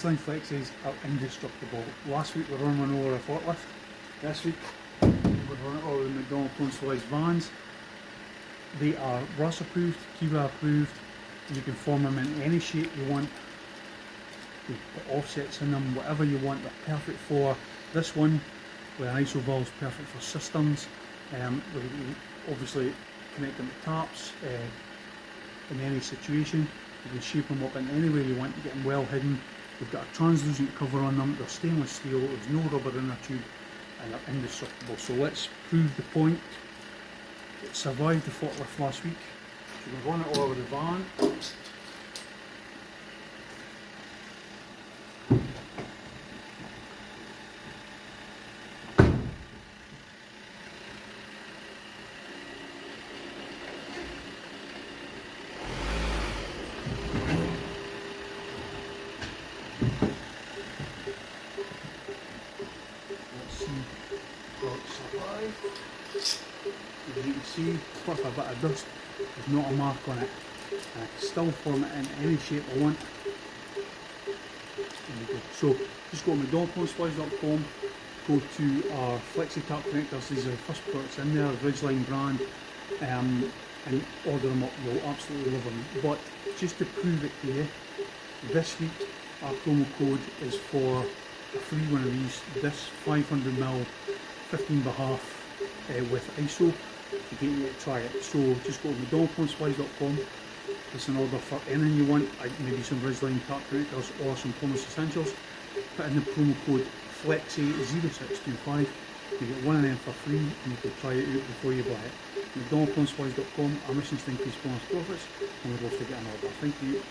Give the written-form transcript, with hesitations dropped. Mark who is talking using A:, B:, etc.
A: Flexis are indestructible. Last week we were running over a forklift. This week we're running over the McDonald Slice vans. They are Rust approved, Kiwa approved. You can form them in any shape you want. You put offsets in them, whatever you want. They're perfect for this one. With an ISO valve is perfect for cisterns. We obviously connect them to tarps in any situation. You can shape them up in any way you want to get them well hidden. We've got a translucent cover on them. They're stainless steel. There's no rubber in their tube, and they're indestructible. So let's prove the point. It survived the forklift last week. So we're going to run it all over the van. As you can see, plus a bit of dust, there's not a mark on it. And I can still form it in any shape I want. There we go. So just go to McDonaldSlice.com, go to our Flexi tap connectors. These are the first products in there, Ridgeline brand, and order them up. You'll absolutely love them. But just to prove it to you, this week our promo code is for a free one of these. This 500ml 15.5 with ISO to get you to try it. So just go to McDonaldSlice.com. It's an order for anything you want, like maybe some Ridgeline tap connectors or some Plumbers Essentials. Put in the promo code Flexi0625. You get one of them for free and you can try it out before you buy it. McDonaldSlice.com. Our mission is to increase bonus profits and we'd love to get an order. Thank you.